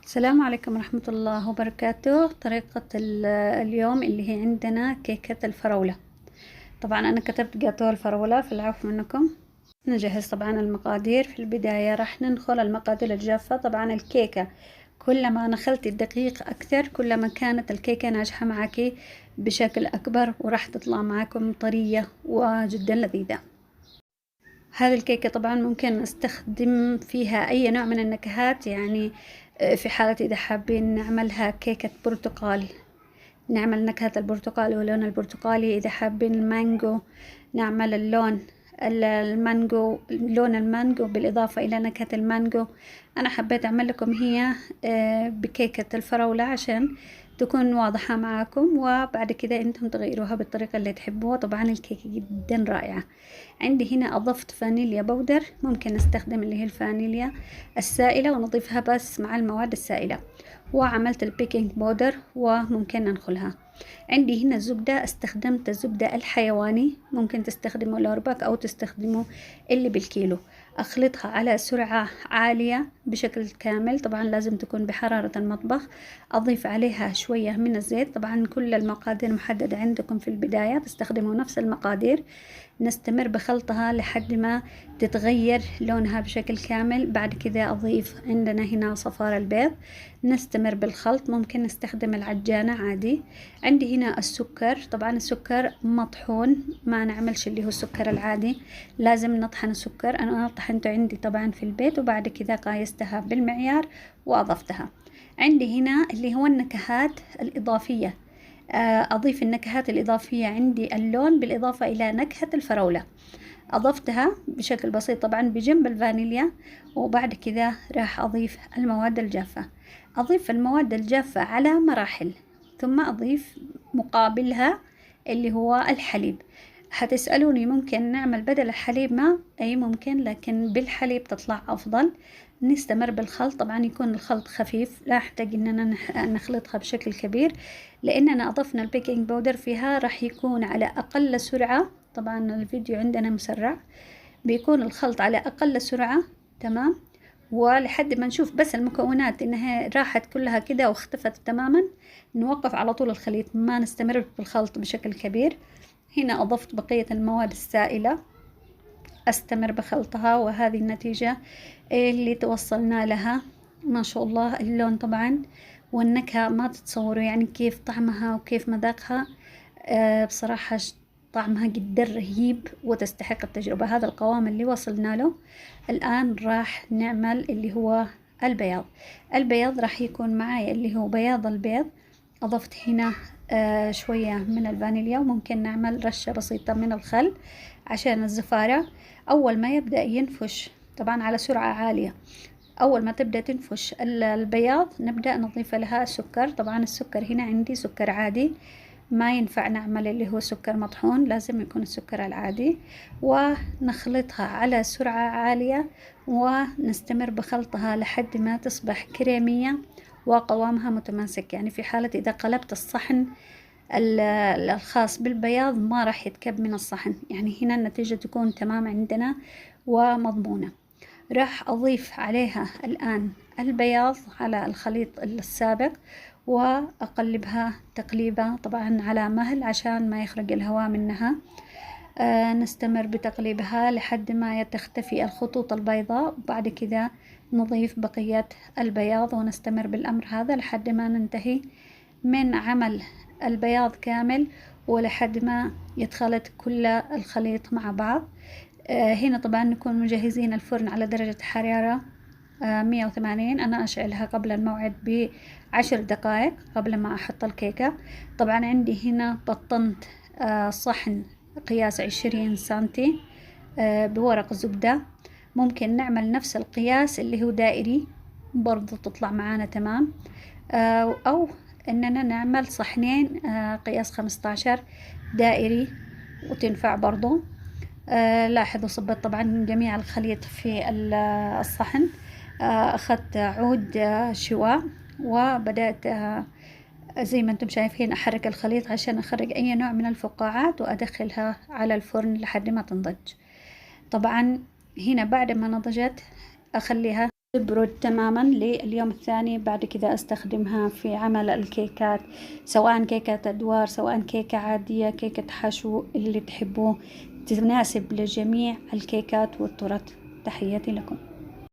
السلام عليكم ورحمة الله وبركاته. طريقة اليوم اللي هي عندنا كيكة الفراولة. طبعا أنا كتبت جاتو الفراولة في العفو منكم. نجهز طبعا المقادير. في البداية راح ننخل المقادير الجافة. طبعا الكيكة كلما نخلت الدقيق أكثر كلما كانت الكيكة ناجحة معك بشكل أكبر وراح تطلع معكم طرية وجدا لذيذة. هذه الكيكة طبعا ممكن نستخدم فيها أي نوع من النكهات، يعني في حالة إذا حابين نعملها كيكة برتقال نعمل نكهة البرتقال ولون البرتقالي، إذا حابين المانجو نعمل المانجو لون المانجو بالإضافة إلى نكهة المانجو. أنا حبيت أعمل لكم هي بكيكة الفراولة عشان تكون واضحة معاكم، وبعد كده انتم تغيروها بالطريقة اللي تحبوها. طبعا الكيكة جدا رائعة. عندي هنا أضفت فانيليا بودر، ممكن نستخدم اللي هي الفانيليا السائلة ونضيفها بس مع المواد السائلة، وعملت البيكنج بودر وممكن ننخلها. عندي هنا زبدة، استخدمت الزبدة الحيواني، ممكن تستخدموا الأورباك أو تستخدموا اللي بالكيلو. أخلطها على سرعة عالية بشكل كامل، طبعا لازم تكون بحرارة المطبخ. أضيف عليها شوية من الزيت. طبعا كل المقادير محددة عندكم في البداية، تستخدموا نفس المقادير. نستمر بخلطها لحد ما تتغير لونها بشكل كامل. بعد كده أضيف عندنا هنا صفار البيض. نستمر بالخلط، ممكن نستخدم العجانة عادي. عندي هنا السكر، طبعا السكر مطحون، ما نعملش اللي هو السكر العادي، لازم نطحن السكر. أنا طحنته عندي طبعا في البيت، وبعد كده قايستها بالمعيار وأضفتها. عندي هنا اللي هو النكهات الإضافية. أضيف النكهات الإضافية، عندي اللون بالإضافة إلى نكهة الفراولة، أضفتها بشكل بسيط طبعا بجنب الفانيليا. وبعد كده راح أضيف المواد الجافة. أضيف المواد الجافة على مراحل، ثم أضيف مقابلها اللي هو الحليب. هتسألوني ممكن نعمل بدل الحليب ما؟ أي ممكن، لكن بالحليب تطلع أفضل. نستمر بالخلط، طبعا يكون الخلط خفيف، لا أحتاج إننا نخلطها بشكل كبير، لأننا أضفنا البيكنج باودر فيها. راح يكون على أقل سرعة، طبعا الفيديو عندنا مسرع، بيكون الخلط على أقل سرعة. تمام. ولحد ما نشوف بس المكونات إنها راحت كلها كده واختفت تماما، نوقف على طول الخليط، ما نستمر بالخلط بشكل كبير. هنا أضفت بقية المواد السائلة، أستمر بخلطها، وهذه النتيجة اللي توصلنا لها. ما شاء الله اللون طبعا والنكهة ما تتصوروا يعني كيف طعمها وكيف مذاقها. بصراحة طعمها جدا رهيب وتستحق التجربة. هذا القوام اللي وصلنا له. الآن راح نعمل اللي هو البياض. البياض راح يكون معايا اللي هو بياض البيض. أضفت هنا شوية من الفانيليا، وممكن نعمل رشة بسيطة من الخل عشان الزفارة. أول ما يبدأ ينفش طبعا على سرعة عالية، أول ما تبدأ تنفش البياض نبدأ نضيف لها سكر. طبعا السكر هنا عندي سكر عادي، ما ينفع نعمل اللي هو سكر مطحون، لازم يكون السكر العادي. ونخلطها على سرعة عالية ونستمر بخلطها لحد ما تصبح كريمية وقوامها متماسك. يعني في حالة إذا قلبت الصحن الخاص بالبياض ما راح يتكب من الصحن، يعني هنا النتيجة تكون تمام عندنا ومضمونة. راح أضيف عليها الآن البياض على الخليط السابق، وأقلبها تقليبة طبعا على مهل عشان ما يخرج الهواء منها. نستمر بتقليبها لحد ما تختفي الخطوط البيضاء، وبعد كده نضيف بقية البياض ونستمر بالأمر هذا لحد ما ننتهي من عمل البياض كامل، ولحد ما يتخلط كل الخليط مع بعض. هنا طبعا نكون مجهزين الفرن على درجة حرارة 180. أنا أشعلها قبل الموعد ب10 دقائق قبل ما أحط الكيكة. طبعا عندي هنا بطنت صحن قياس 20 سنتي بورق زبدة. ممكن نعمل نفس القياس اللي هو دائري برضو تطلع معانا تمام، أو إننا نعمل صحنين قياس 15 دائري وتنفع برضو. لاحظوا صبت طبعا جميع الخليط في الصحن. أخذت عود شواء وبدأت زي ما انتم شايفين أحرك الخليط عشان أخرج أي نوع من الفقاعات وأدخلها على الفرن لحد ما تنضج. طبعا هنا بعد ما نضجت أخليها تبرد تماما لليوم الثاني. بعد كذا استخدمها في عمل الكيكات، سواء كيكة أدوار، سواء كيكة عادية، كيكة حشو، اللي تحبوه، تناسب لجميع الكيكات والتورت. تحياتي لكم.